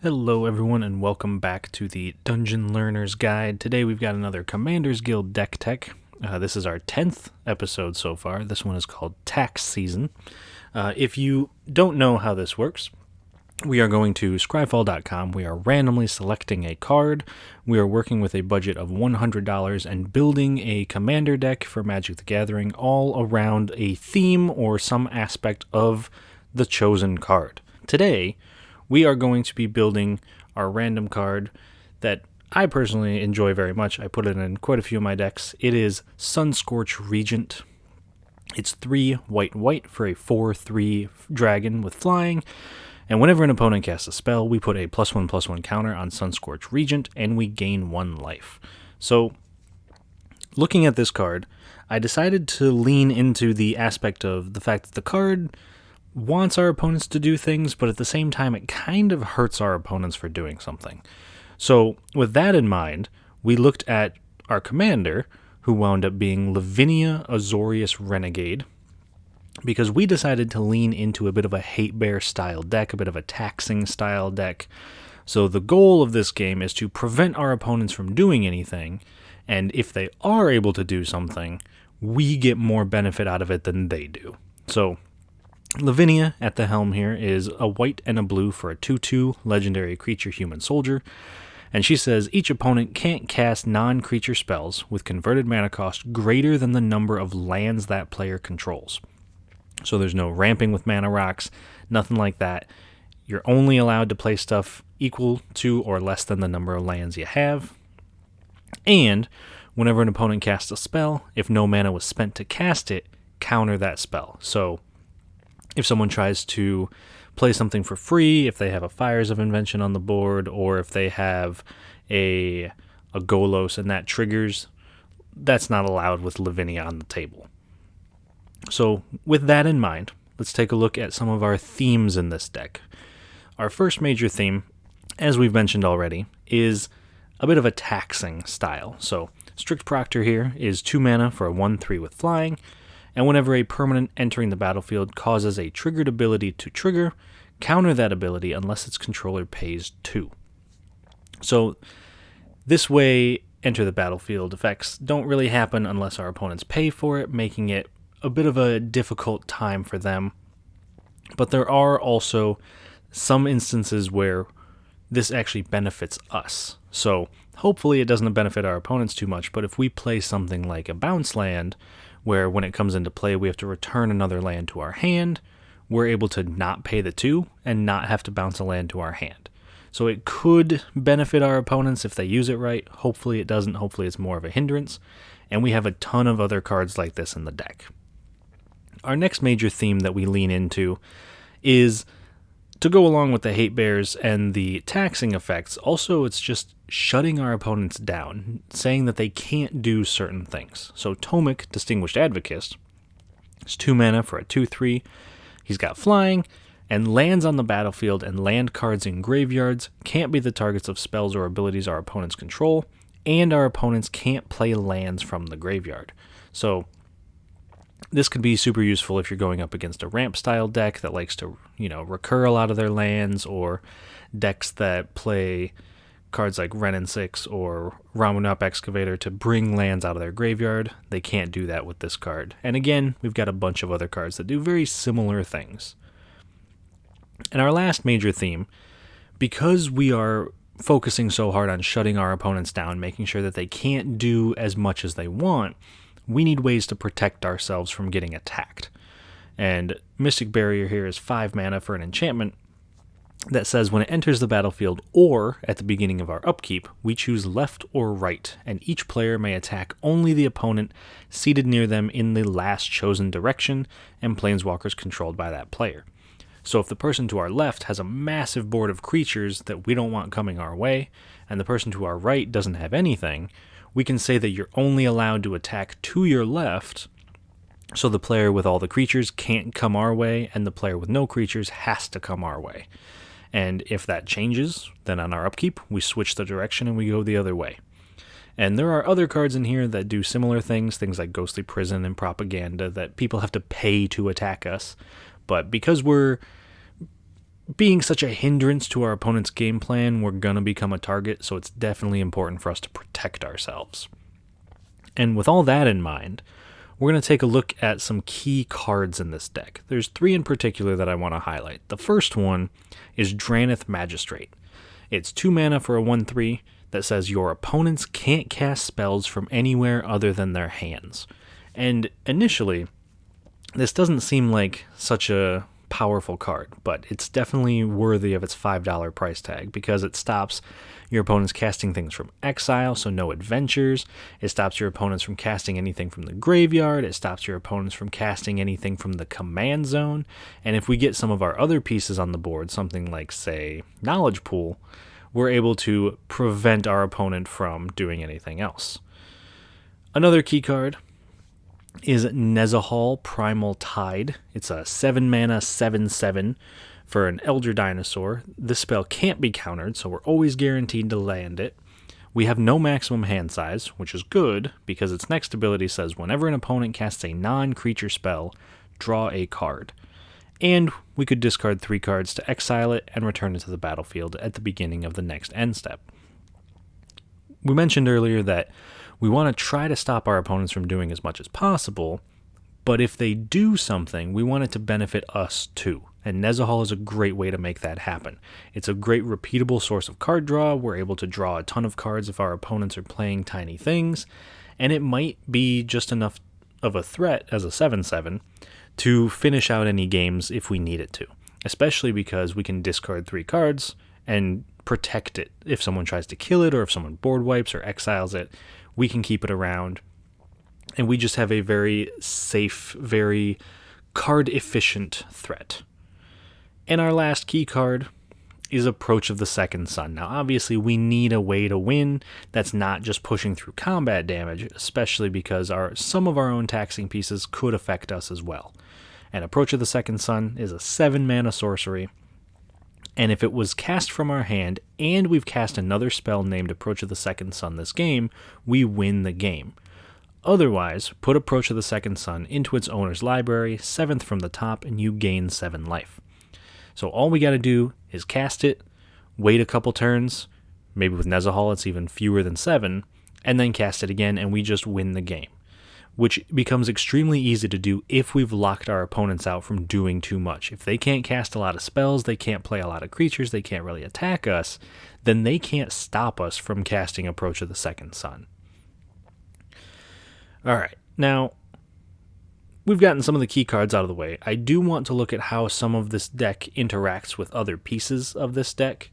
Hello everyone and welcome back to the Dungeon Learner's Guide. Today we've got another Commander's Guild deck tech. This is our 10th episode so far. This one is called Tax Season. If you don't know how this works, we are going to scryfall.com. We are randomly selecting a card. We are working with a budget of $100 and building a commander deck for Magic the Gathering all around a theme or some aspect of the chosen card. Today, we are going to be building our random card that I personally enjoy very much. I put it in quite a few of my decks. It is Sunscorch Regent. It's 3 white for a 4/3 dragon with flying. And whenever an opponent casts a spell, we put a +1/+1 counter on Sunscorch Regent, and we gain 1 life. So, looking at this card, I decided to lean into the aspect of the fact that the card wants our opponents to do things, but at the same time, it kind of hurts our opponents for doing something. So, with that in mind, we looked at our commander, who wound up being Lavinia Azorius Renegade, because we decided to lean into a bit of a hatebear style deck, a bit of a taxing style deck. So the goal of this game is to prevent our opponents from doing anything, and if they are able to do something, we get more benefit out of it than they do. So Lavinia at the helm here is a white and a blue for a 2/2 legendary creature human soldier, and she says each opponent can't cast non-creature spells with converted mana cost greater than the number of lands that player controls. So there's no ramping with mana rocks, nothing like that. You're only allowed to play stuff equal to or less than the number of lands you have. And whenever an opponent casts a spell, if no mana was spent to cast it, counter that spell. So if someone tries to play something for free, if they have a Fires of Invention on the board, or if they have a Golos and that triggers, that's not allowed with Lavinia on the table. So with that in mind, let's take a look at some of our themes in this deck. Our first major theme, as we've mentioned already, is a bit of a taxing style. So Strict Proctor here is 2 mana for a 1/3 with flying, and whenever a permanent entering the battlefield causes a triggered ability to trigger, counter that ability unless its controller pays 2. So this way, enter the battlefield effects don't really happen unless our opponents pay for it, making it a bit of a difficult time for them. But there are also some instances where this actually benefits us. So hopefully it doesn't benefit our opponents too much, but if we play something like a bounce land, where when it comes into play we have to return another land to our hand, we're able to not pay the 2 and not have to bounce a land to our hand. So it could benefit our opponents if they use it right. Hopefully it doesn't. Hopefully it's more of a hindrance. And we have a ton of other cards like this in the deck. Our next major theme that we lean into is, to go along with the hate bears and the taxing effects, also it's just shutting our opponents down, saying that they can't do certain things. So Tomic, Distinguished Advocate, is 2 mana for a 2/3. He's got flying, and lands on the battlefield and land cards in graveyards can't be the targets of spells or abilities our opponents control, and our opponents can't play lands from the graveyard. So this could be super useful if you're going up against a ramp style deck that likes to, recur a lot of their lands, or decks that play cards like Wrenn and 6 or Ramunap Excavator to bring lands out of their graveyard. They can't do that with this card. And again, we've got a bunch of other cards that do very similar things. And our last major theme, because we are focusing so hard on shutting our opponents down, making sure that they can't do as much as they want, we need ways to protect ourselves from getting attacked. And Mystic Barrier here is 5 mana for an enchantment that says when it enters the battlefield or at the beginning of our upkeep, we choose left or right, and each player may attack only the opponent seated near them in the last chosen direction and planeswalkers controlled by that player. So if the person to our left has a massive board of creatures that we don't want coming our way, and the person to our right doesn't have anything, we can say that you're only allowed to attack to your left, so the player with all the creatures can't come our way, and the player with no creatures has to come our way. And if that changes, then on our upkeep, we switch the direction and we go the other way. And there are other cards in here that do similar things like Ghostly Prison and Propaganda, that people have to pay to attack us. But because we're being such a hindrance to our opponent's game plan, we're going to become a target, so it's definitely important for us to protect ourselves. And with all that in mind, we're going to take a look at some key cards in this deck. There's 3 in particular that I want to highlight. The first one is Draineth Magistrate. It's 2 mana for a 1/3 that says your opponents can't cast spells from anywhere other than their hands. And initially, this doesn't seem like such a powerful card, but it's definitely worthy of its $5 price tag because it stops your opponents casting things from exile, so no adventures. It stops your opponents from casting anything from the graveyard. It stops your opponents from casting anything from the command zone. And if we get some of our other pieces on the board, something like, say, Knowledge Pool, we're able to prevent our opponent from doing anything else. Another key card is Nezahal Primal Tide. It's a 7 mana 7/7 for an Elder Dinosaur. This spell can't be countered, so we're always guaranteed to land it. We have no maximum hand size, which is good because its next ability says whenever an opponent casts a non-creature spell, draw a card. And we could discard 3 cards to exile it and return it to the battlefield at the beginning of the next end step. We mentioned earlier that we want to try to stop our opponents from doing as much as possible, but if they do something, we want it to benefit us too. And Nezahal is a great way to make that happen. It's a great repeatable source of card draw. We're able to draw a ton of cards if our opponents are playing tiny things, and it might be just enough of a threat as a 7/7 to finish out any games if we need it to, especially because we can discard 3 cards and protect it. If someone tries to kill it or if someone board wipes or exiles it, we can keep it around, and we just have a very safe, very card-efficient threat. And our last key card is Approach of the Second Sun. Now, obviously, we need a way to win that's not just pushing through combat damage, especially because some of our own taxing pieces could affect us as well. And Approach of the Second Sun is a 7 mana sorcery, and if it was cast from our hand and we've cast another spell named Approach of the Second Sun this game, we win the game. Otherwise, put Approach of the Second Sun into its owner's library, 7th from the top, and you gain 7 life. So all we got to do is cast it, wait a couple turns, maybe with Nezahal it's even fewer than 7, and then cast it again, and we just win the game, which becomes extremely easy to do if we've locked our opponents out from doing too much. If they can't cast a lot of spells, they can't play a lot of creatures, they can't really attack us, then they can't stop us from casting Approach of the Second Sun. Alright, now, we've gotten some of the key cards out of the way. I do want to look at how some of this deck interacts with other pieces of this deck,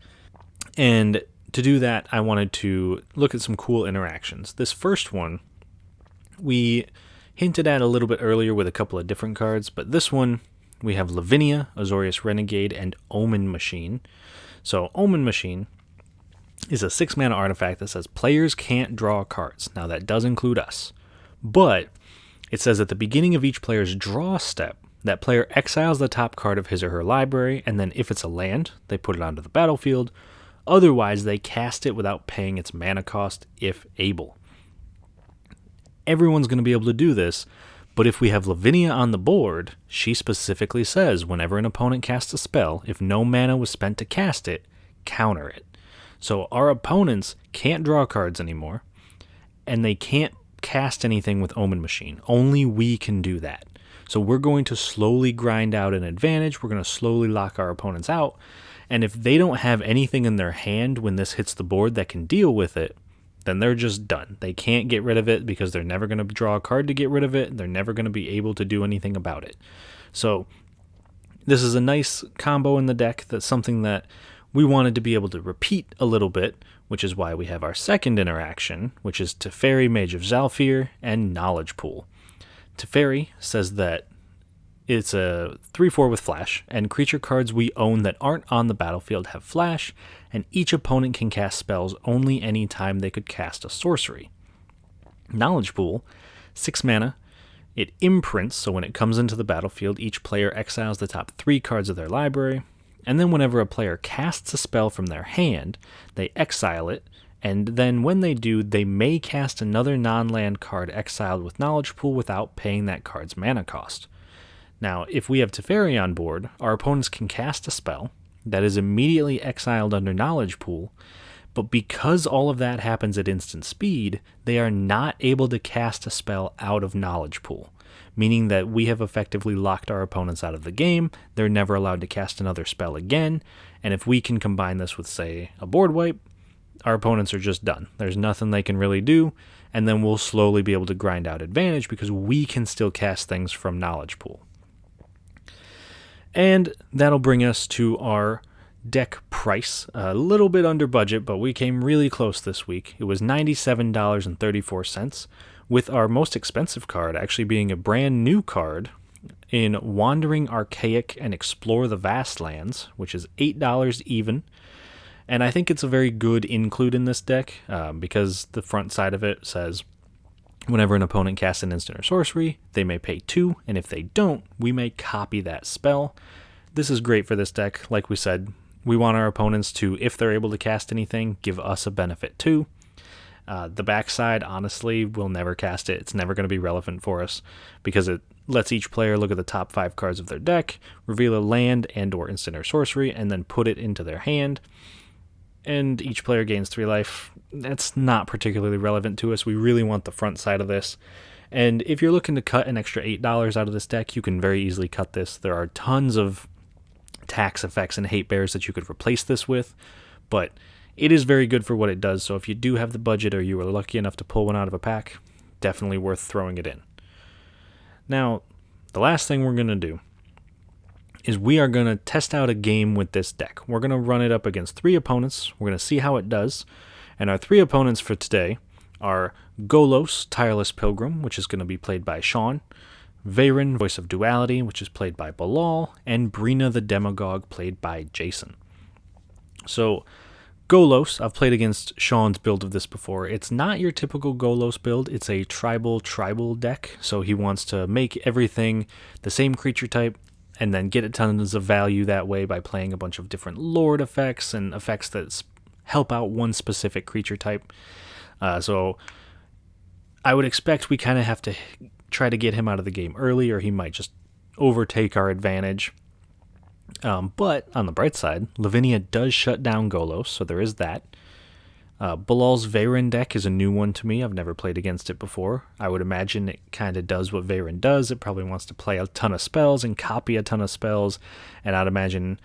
and to do that, I wanted to look at some cool interactions. This first one we hinted at a little bit earlier with a couple of different cards, but this one, we have Lavinia, Azorius Renegade, and Omen Machine. So Omen Machine is a 6 mana artifact that says players can't draw cards. Now that does include us, but it says at the beginning of each player's draw step, that player exiles the top card of his or her library, and then if it's a land, they put it onto the battlefield. Otherwise, they cast it without paying its mana cost if able. Everyone's going to be able to do this, but if we have Lavinia on the board, she specifically says whenever an opponent casts a spell, if no mana was spent to cast it, counter it. So our opponents can't draw cards anymore, and they can't cast anything with Omen Machine. Only we can do that. So we're going to slowly grind out an advantage, we're going to slowly lock our opponents out, and if they don't have anything in their hand when this hits the board that can deal with it, then they're just done. They can't get rid of it because they're never going to draw a card to get rid of it. They're never going to be able to do anything about it. So this is a nice combo in the deck. That's something that we wanted to be able to repeat a little bit, which is why we have our second interaction, which is Teferi, Mage of Zhalfir, and Knowledge Pool. Teferi says that it's a 3/4 with flash, and creature cards we own that aren't on the battlefield have flash, and each opponent can cast spells only any time they could cast a sorcery. Knowledge Pool, 6 mana, it imprints, so when it comes into the battlefield, each player exiles the top 3 cards of their library, and then whenever a player casts a spell from their hand, they exile it, and then when they do, they may cast another non-land card exiled with Knowledge Pool without paying that card's mana cost. Now, if we have Teferi on board, our opponents can cast a spell, that is immediately exiled under Knowledge Pool, but because all of that happens at instant speed, they are not able to cast a spell out of Knowledge Pool, meaning that we have effectively locked our opponents out of the game. They're never allowed to cast another spell again, and if we can combine this with, say, a board wipe, our opponents are just done. There's nothing they can really do, and then we'll slowly be able to grind out advantage because we can still cast things from Knowledge Pool. And that'll bring us to our deck price. A little bit under budget, but we came really close this week. It was $97.34, with our most expensive card actually being a brand new card in Wandering Archaic and Explore the Vastlands, which is $8 even. And I think it's a very good include in this deck because the front side of it says, whenever an opponent casts an instant or sorcery, they may pay 2, and if they don't, we may copy that spell. This is great for this deck. Like we said, we want our opponents to, if they're able to cast anything, give us a benefit too. The backside, honestly, we'll never cast it. It's never going to be relevant for us because it lets each player look at the top 5 cards of their deck, reveal a land and or instant or sorcery, and then put it into their hand. And each player gains 3 life. That's not particularly relevant to us. We really want the front side of this. And if you're looking to cut an extra $8 out of this deck, you can very easily cut this. There are tons of tax effects and hate bears that you could replace this with, but it is very good for what it does. So if you do have the budget or you were lucky enough to pull one out of a pack, definitely worth throwing it in. Now, the last thing we're going to do is we are going to test out a game with this deck. We're going to run it up against 3 opponents. We're going to see how it does. And our 3 opponents for today are Golos, Tireless Pilgrim, which is going to be played by Shawn, Veyron, Voice of Duality, which is played by Bilal, and Brina the Demagogue, played by Jason. So, Golos, I've played against Shawn's build of this before. It's not your typical Golos build. It's a tribal deck. So he wants to make everything the same creature type, and then get a tons of value that way by playing a bunch of different Lord effects and effects that help out one specific creature type. So I would expect we kind of have to try to get him out of the game early, or he might just overtake our advantage. But on the bright side, Lavinia does shut down Golos, so there is that. Bilal's Veyron deck is a new one to me. I've never played against it before. I would imagine it kind of does what Veyron does. It probably wants to play a ton of spells and copy a ton of spells, and I'd imagine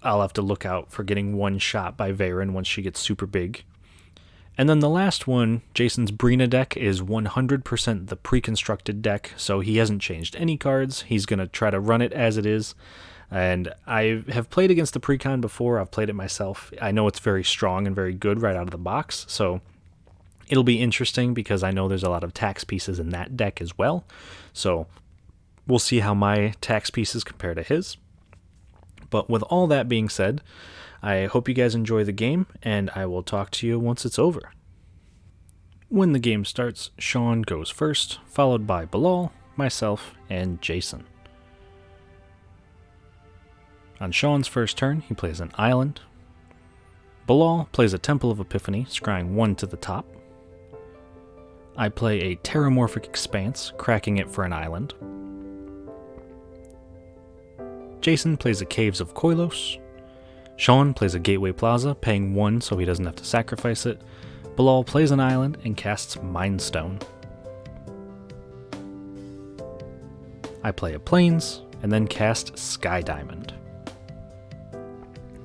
I'll have to look out for getting one shot by Veyron once she gets super big. And then the last one, Jason's Brina deck, is 100% the pre-constructed deck, so he hasn't changed any cards. He's going to try to run it as it is. And I have played against the Precon before. I've played it myself. I know it's very strong and very good right out of the box, so it'll be interesting because I know there's a lot of tax pieces in that deck as well. So we'll see how my tax pieces compare to his. But with all that being said, I hope you guys enjoy the game, and I will talk to you once it's over. When the game starts, Shawn goes first, followed by Bilal, myself, and Jason. On Shawn's first turn, he plays an island. Bilal plays a Temple of Epiphany, scrying 1 to the top. I play a Terramorphic Expanse, cracking it for an island. Jason plays a Caves of Koilos. Shawn plays a Gateway Plaza, paying 1 so he doesn't have to sacrifice it. Bilal plays an island and casts Mind Stone. I play a Plains, and then cast Sky Diamond.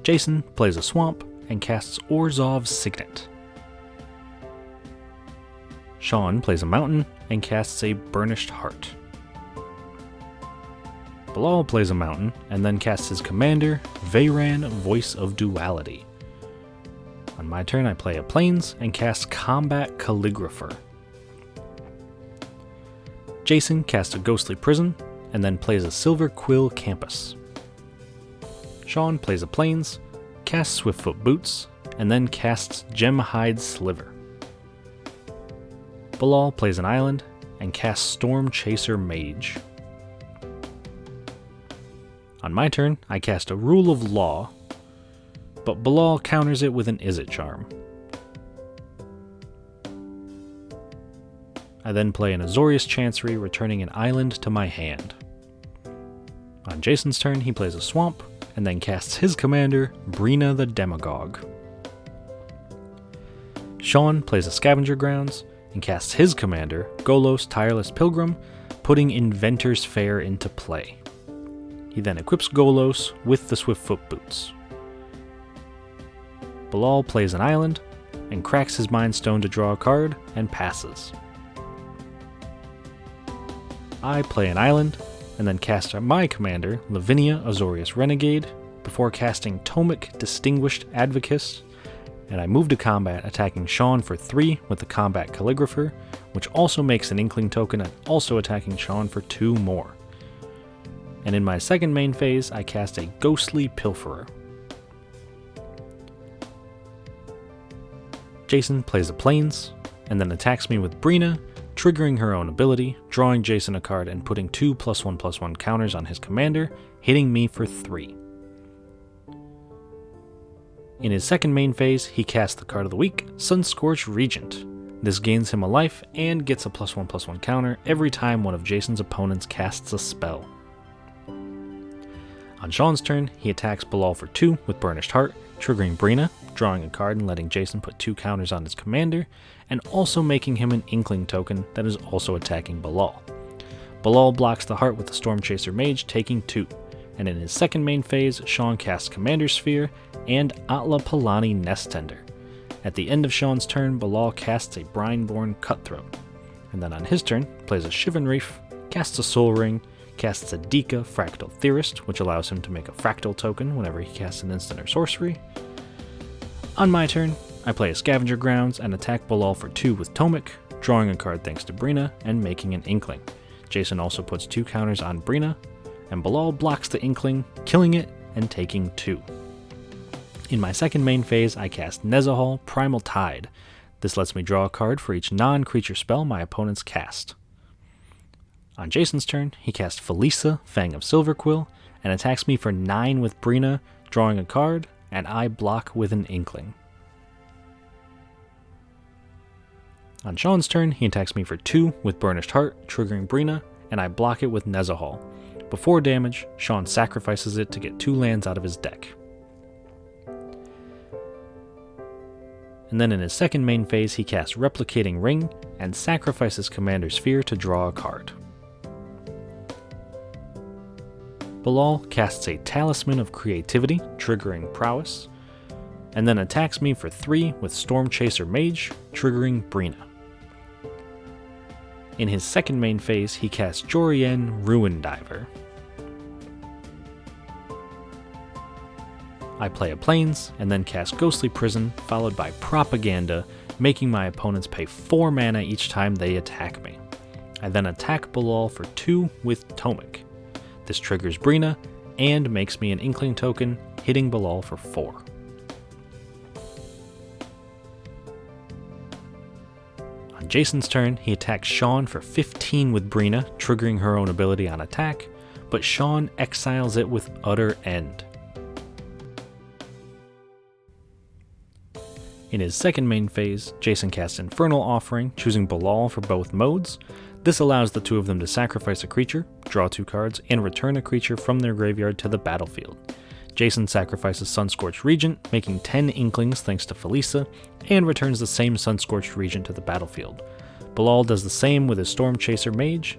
Jason plays a Swamp and casts Orzhov's Signet. Shawn plays a Mountain and casts a Burnished Heart. Bilal plays a Mountain and then casts his commander, Veyron, Voice of Duality. On my turn, I play a Plains and cast Combat Calligrapher. Jason casts a Ghostly Prison and then plays a Silver Quill Campus. Shawn plays a Plains, casts Swiftfoot Boots, and then casts Gemhide Sliver. Bilal plays an island and casts Storm Chaser Mage. On my turn, I cast a Rule of Law, but Bilal counters it with an Izzet Charm. I then play an Azorius Chancery, returning an island to my hand. On Jason's turn, he plays a Swamp and then casts his commander, Brina the Demagogue. Shawn plays a Scavenger Grounds and casts his commander, Golos Tireless Pilgrim, putting Inventor's Fair into play. He then equips Golos with the Swiftfoot Boots. Bilal plays an island and cracks his Mind Stone to draw a card and passes. I play an island and then cast my commander, Lavinia Azorius Renegade, before casting Tomic Distinguished Advocate, and I move to combat, attacking Shawn for 3 with the Combat Calligrapher, which also makes an Inkling token, and also attacking Shawn for 2 more. And in my second main phase, I cast a Ghostly Pilferer. Jason plays the Plains, and then attacks me with Brina, triggering her own ability, drawing Jason a card and putting 2 +1/+1 counters on his commander, hitting me for 3. In his second main phase, he casts the card of the week, Sunscorch Regent. This gains him a life and gets a +1/+1 counter every time one of Jason's opponents casts a spell. On Shawn's turn, he attacks Bilal for 2 with Burnished Heart, triggering Brina, drawing a card and letting Jason put 2 counters on his commander, and also making him an Inkling token that is also attacking Bilal. Bilal blocks the heart with the Storm Chaser Mage, taking 2, and in his second main phase, Shawn casts Commander Sphere and Atla Palani Nest Tender. At the end of Shawn's turn, Bilal casts a Brineborn Cutthroat, and then on his turn, plays a Shivan Reef, casts a Soul Ring, casts a Dika Fractal Theorist, which allows him to make a Fractal token whenever he casts an instant or sorcery. On my turn, I play a Scavenger Grounds and attack Bilal for 2 with Tomic, drawing a card thanks to Brina and making an Inkling. Jason also puts 2 counters on Brina, and Bilal blocks the Inkling, killing it and taking 2. In my second main phase, I cast Nezahal Primal Tide. This lets me draw a card for each non-creature spell my opponents cast. On Jason's turn, he casts Felisa, Fang of Silverquill, and attacks me for 9 with Brina, drawing a card, and I block with an Inkling. On Shawn's turn, he attacks me for 2 with Burnished Heart, triggering Brina, and I block it with Nezahal. Before damage, Shawn sacrifices it to get 2 lands out of his deck. And then in his second main phase, he casts Replicating Ring and sacrifices Commander Sphere to draw a card. Bilal casts a Talisman of Creativity, triggering Prowess, and then attacks me for 3 with Storm Chaser Mage, triggering Brina. In his second main phase, he casts Jorien Ruin Diver. I play a Plains, and then cast Ghostly Prison, followed by Propaganda, making my opponents pay 4 mana each time they attack me. I then attack Bilal for 2 with Tomic. This triggers Brina, and makes me an Inkling token, hitting Bilal for 4. On Jason's turn, he attacks Shawn for 15 with Brina, triggering her own ability on attack, but Shawn exiles it with Utter End. In his second main phase, Jason casts Infernal Offering, choosing Bilal for both modes. This allows the 2 of them to sacrifice a creature, draw 2 cards, and return a creature from their graveyard to the battlefield. Jason sacrifices Sunscorch Regent, making 10 Inklings thanks to Felisa, and returns the same Sunscorch Regent to the battlefield. Bilal does the same with his Storm Chaser Mage.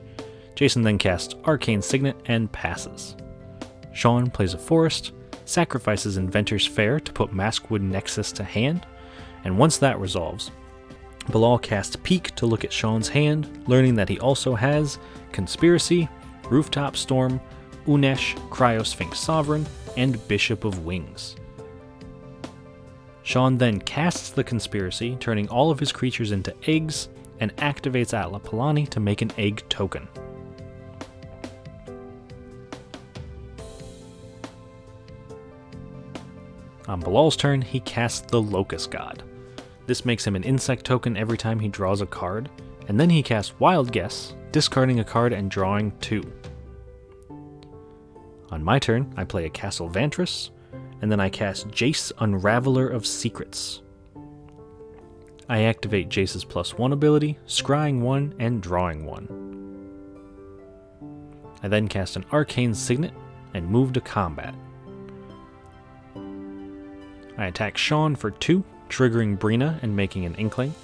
Jason then casts Arcane Signet and passes. Shawn plays a Forest, sacrifices Inventor's Fair to put Maskwood Nexus to hand, and once that resolves, Bilal casts Peek to look at Shawn's hand, learning that he also has Conspiracy, Rooftop Storm, Unesh, Cryosphinx Sovereign, and Bishop of Wings. Shawn then casts the Conspiracy, turning all of his creatures into eggs, and activates Atla Palani to make an egg token. On Bilal's turn, he casts the Locust God. This makes him an insect token every time he draws a card, and then he casts Wild Guess, discarding a card and drawing 2. On my turn, I play a Castle Vantress, and then I cast Jace Unraveler of Secrets. I activate Jace's +1 ability, scrying 1 and drawing 1. I then cast an Arcane Signet and move to combat. I attack Shawn for 2, triggering Brina and making an Inkling.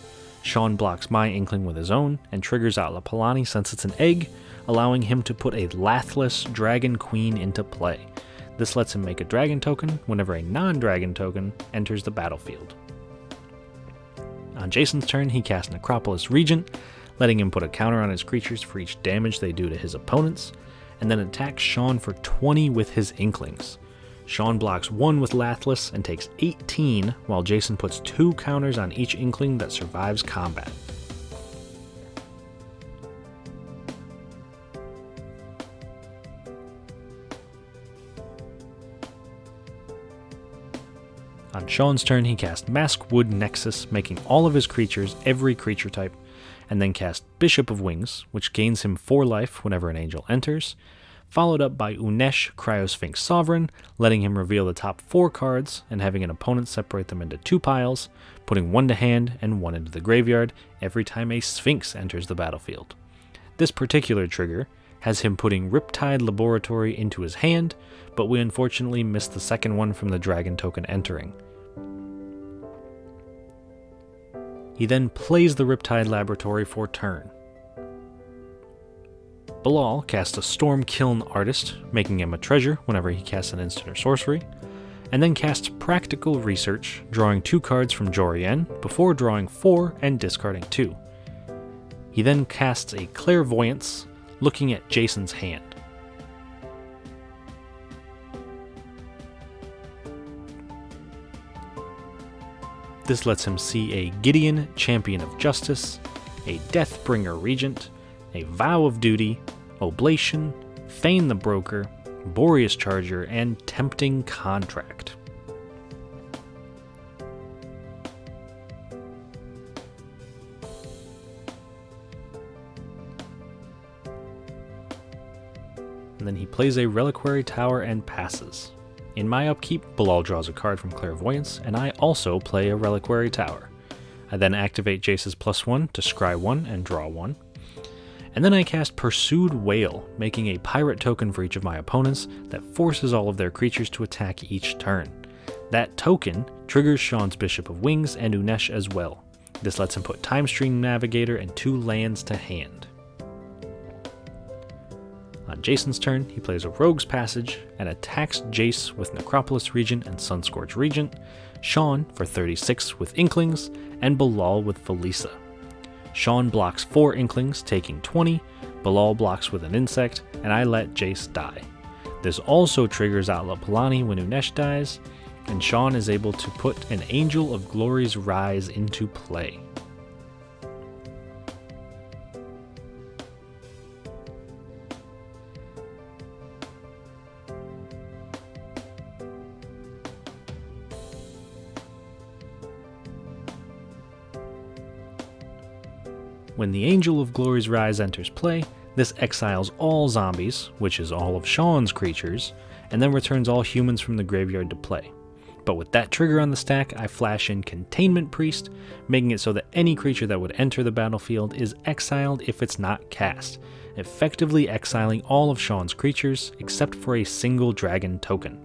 Shawn blocks my Inkling with his own, and triggers Atlapalani since it's an egg, allowing him to put a Lathless Dragon Queen into play. This lets him make a dragon token whenever a non-dragon token enters the battlefield. On Jason's turn, he casts Necropolis Regent, letting him put a counter on his creatures for each damage they do to his opponents, and then attacks Shawn for 20 with his Inklings. Shawn blocks 1 with Lathless and takes 18, while Jason puts 2 counters on each Inkling that survives combat. On Shawn's turn, he casts Maskwood Nexus, making all of his creatures every creature type, and then casts Bishop of Wings, which gains him 4 life whenever an angel enters, followed up by Unesh Cryosphinx Sovereign, letting him reveal the top 4 cards and having an opponent separate them into 2 piles, putting 1 to hand and 1 into the graveyard every time a Sphinx enters the battlefield. This particular trigger has him putting Riptide Laboratory into his hand, but we unfortunately missed the second one from the dragon token entering. He then plays the Riptide Laboratory for turn. Bilal casts a Storm Kiln Artist, making him a treasure whenever he casts an instant or sorcery, and then casts Practical Research, drawing 2 cards from Jorien before drawing 4 and discarding 2. He then casts a Clairvoyance, looking at Jason's hand. This lets him see a Gideon, Champion of Justice, a Deathbringer Regent, a Vow of Duty, Oblation, Feign the Broker, Boreas Charger, and Tempting Contract. And then he plays a Reliquary Tower and passes. In my upkeep, Bilal draws a card from Clairvoyance, and I also play a Reliquary Tower. I then activate Jace's +1 to scry 1 and draw 1. And then I cast Pursued Whale, making a pirate token for each of my opponents that forces all of their creatures to attack each turn. That token triggers Shawn's Bishop of Wings and Unesh as well. This lets him put Timestream Navigator and 2 lands to hand. On Jason's turn, he plays a Rogue's Passage and attacks Jace with Necropolis Regent and Sunscorch Regent, Shawn for 36 with Inklings, and Bilal with Felisa. Shawn blocks 4 Inklings, taking 20, Bilal blocks with an insect, and I let Jace die. This also triggers Atlapalani when Unesh dies, and Shawn is able to put an Angel of Glory's Rise into play. When the Angel of Glory's Rise enters play, this exiles all zombies, which is all of Shawn's creatures, and then returns all humans from the graveyard to play. But with that trigger on the stack, I flash in Containment Priest, making it so that any creature that would enter the battlefield is exiled if it's not cast, effectively exiling all of Shawn's creatures except for a single dragon token.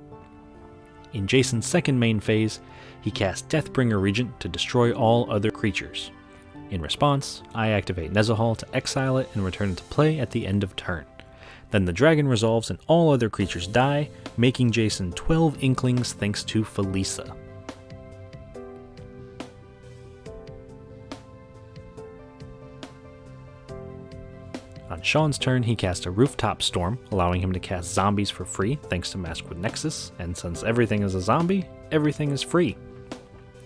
In Jason's second main phase, he casts Deathbringer Regent to destroy all other creatures. In response, I activate Nezahal to exile it and return it to play at the end of turn. Then the dragon resolves and all other creatures die, making Jason 12 Inklings thanks to Felisa. On Shawn's turn, he casts a Rooftop Storm, allowing him to cast zombies for free thanks to Maskwood Nexus, and since everything is a zombie, everything is free.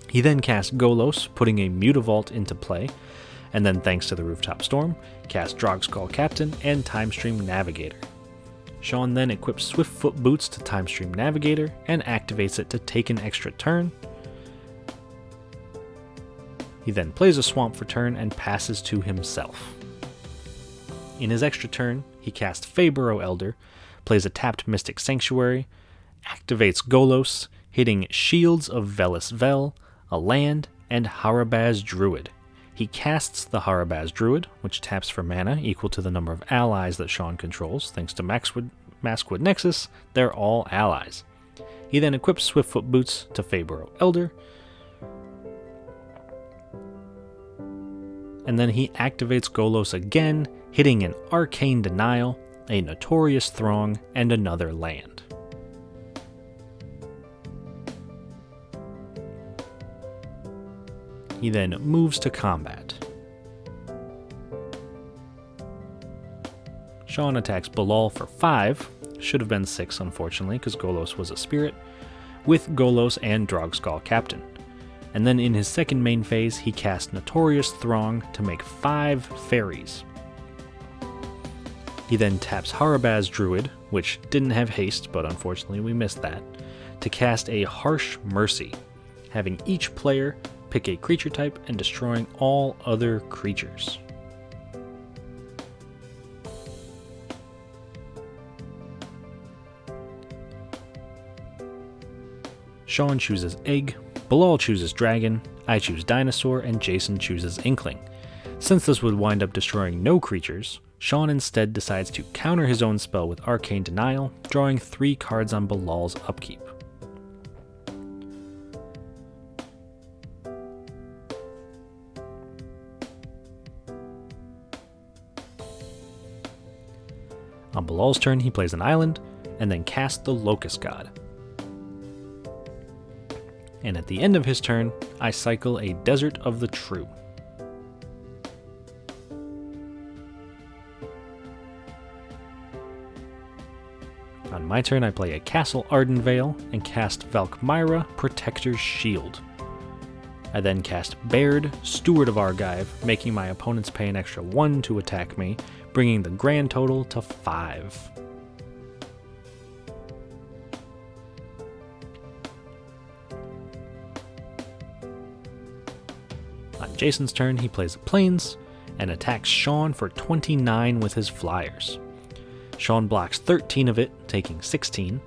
He then casts Golos, putting a Mutavault into play, and then thanks to the Rooftop Storm, casts Drogskull Captain and Timestream Navigator. Shawn then equips Swiftfoot Boots to Timestream Navigator and activates it to take an extra turn. He then plays a Swamp for turn and passes to himself. In his extra turn, he casts Feyburrow Elder, plays a tapped Mystic Sanctuary, activates Golos, hitting Shields of Velis Vel, a land, and Harabaz Druid. He casts the Harabaz Druid, which taps for mana equal to the number of allies that Shawn controls. Thanks to Maskwood Nexus, they're all allies. He then equips Swiftfoot Boots to Feyburrow Elder, and then he activates Golos again, hitting an Arcane Denial, a Notorious Throng, and another land. He then moves to combat. Shawn attacks Bilal for 5, should have been 6 unfortunately because Golos was a spirit, with Golos and Drogskull Captain. And then in his second main phase, he casts Notorious Throng to make 5 fairies. He then taps Harabaz Druid, which didn't have haste, but unfortunately we missed that, to cast a Harsh Mercy, having each player pick a creature type and destroying all other creatures. Shawn chooses Egg, Bilal chooses Dragon, I choose Dinosaur, and Jason chooses Inkling. Since this would wind up destroying no creatures, Shawn instead decides to counter his own spell with Arcane Denial, drawing 3 cards on Bilal's upkeep. On Bilal's turn, he plays an island, and then casts the Locust God. And at the end of his turn, I cycle a Desert of the True. On my turn, I play a Castle Ardenvale and cast Valkmyra, Protector's Shield. I then cast Baird, Steward of Argive, making my opponents pay an extra 1 to attack me, bringing the grand total to 5. On Jason's turn, he plays a Plains and attacks Shawn for 29 with his flyers. Shawn blocks 13 of it, taking 16.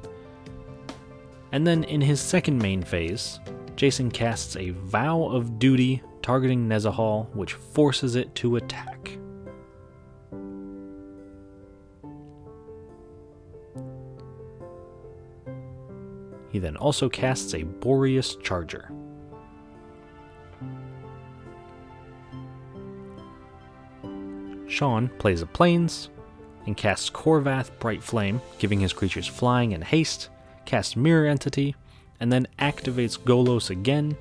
And then in his second main phase, Jason casts a Vow of Duty targeting Nezahal, which forces it to attack. He then also casts a Boreas Charger. Shawn plays a Plains and casts Korvath Bright Flame, giving his creatures flying and haste, casts Mirror Entity, and then activates Golos again,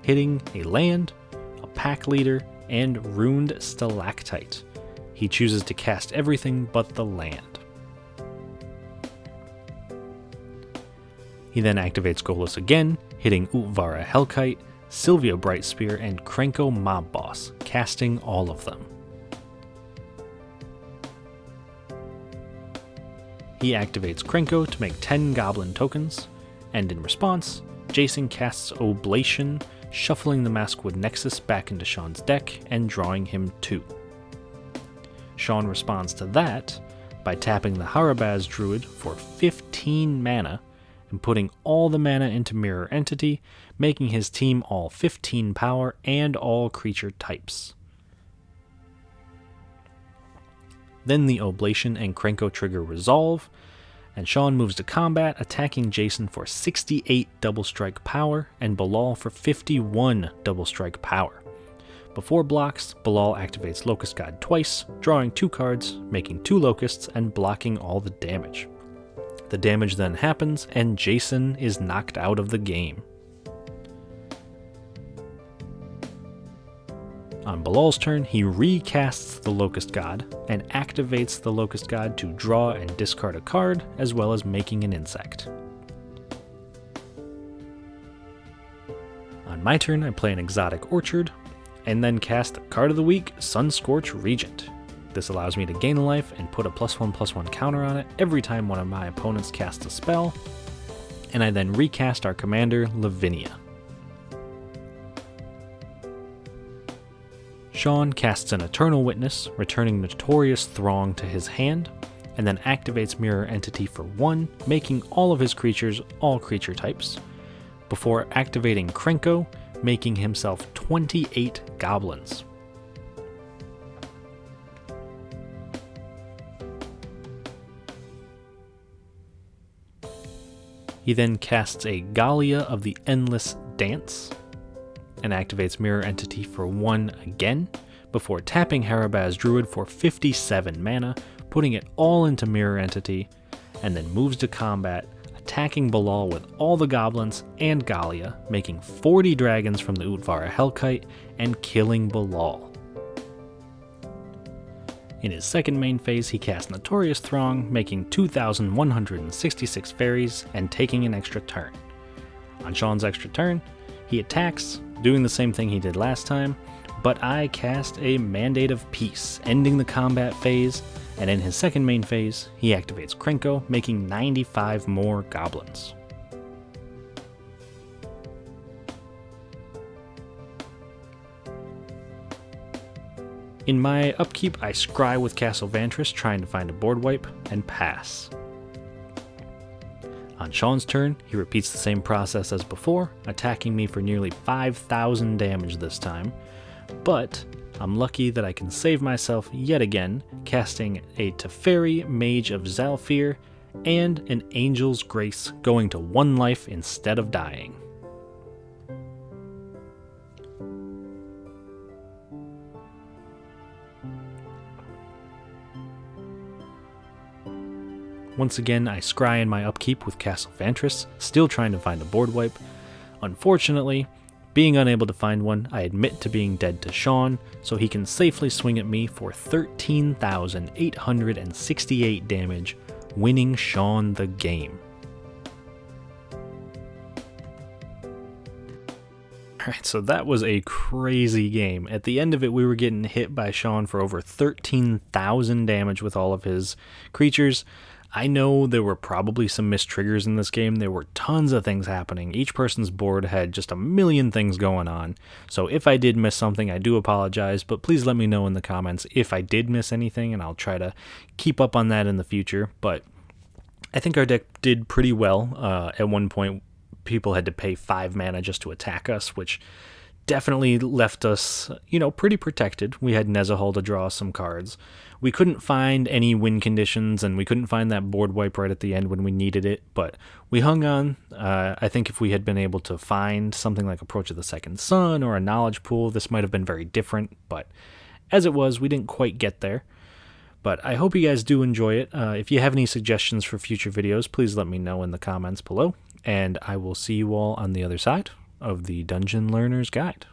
hitting a land, a Pack Leader, and Ruined Stalactite. He chooses to cast everything but the land. He then activates Golos again, hitting Utvara Hellkite, Sylvia Bright Spear, and Krenko Mob Boss, casting all of them. He activates Krenko to make 10 Goblin tokens, and in response, Jason casts Oblation, shuffling the Maskwood Nexus back into Shawn's deck and drawing him 2. Shawn responds to that by tapping the Harabaz Druid for 15 mana and putting all the mana into Mirror Entity, making his team all 15 power and all creature types. Then the Oblation and Krenko trigger resolve, and Shawn moves to combat, attacking Jason for 68 double strike power and Bilal for 51 double strike power. Before blocks, Bilal activates Locust God twice, drawing 2 cards, making 2 locusts, and blocking all the damage. The damage then happens, and Jason is knocked out of the game. On Bilal's turn, he recasts the Locust God and activates the Locust God to draw and discard a card, as well as making an insect. On my turn, I play an Exotic Orchard, and then cast Card of the Week, Sunscorch Regent. This allows me to gain a life and put a +1/+1 counter on it every time one of my opponents casts a spell, and I then recast our commander, Lavinia. Shawn casts an Eternal Witness, returning Notorious Throng to his hand, and then activates Mirror Entity for 1, making all of his creatures all creature types, before activating Krenko, making himself 28 goblins. He then casts a Gallia of the Endless Dance and activates Mirror Entity for 1 again, before tapping Harabaz Druid for 57 mana, putting it all into Mirror Entity, and then moves to combat, attacking Bilal with all the goblins and Gallia, making 40 dragons from the Utvara Hellkite, and killing Bilal. In his second main phase, he casts Notorious Throng, making 2,166 fairies and taking an extra turn. On Shawn's extra turn, he attacks, doing the same thing he did last time, but I cast a Mandate of Peace, ending the combat phase, and in his second main phase, he activates Krenko, making 95 more goblins. In my upkeep, I scry with Castle Vantress, trying to find a board wipe, and pass. On Shawn's turn, he repeats the same process as before, attacking me for nearly 5,000 damage this time, but I'm lucky that I can save myself yet again, casting a Teferi Mage of Zalfir and an Angel's Grace, going to 1 life instead of dying. Once again, I scry in my upkeep with Castle Vantress, still trying to find a board wipe. Unfortunately, being unable to find one, I admit to being dead to Shawn, so he can safely swing at me for 13,868 damage, winning Shawn the game. Alright, so that was a crazy game. At the end of it, we were getting hit by Shawn for over 13,000 damage with all of his creatures. I know there were probably some missed triggers in this game. There were tons of things happening. Each person's board had just a million things going on. So if I did miss something, I do apologize, but please let me know in the comments if I did miss anything, and I'll try to keep up on that in the future. But I think our deck did pretty well. At one point, people had to pay 5 mana just to attack us, which definitely left us, pretty protected. We had Nezahal to draw some cards. We couldn't find any win conditions, and we couldn't find that board wipe right at the end when we needed it, but we hung on. I think if we had been able to find something like Approach of the Second Sun or a Knowledge Pool, this might have been very different, but as it was, we didn't quite get there. But I hope you guys do enjoy it. If you have any suggestions for future videos, please let me know in the comments below, and I will see you all on the other side of the Dungeon Learner's Guide.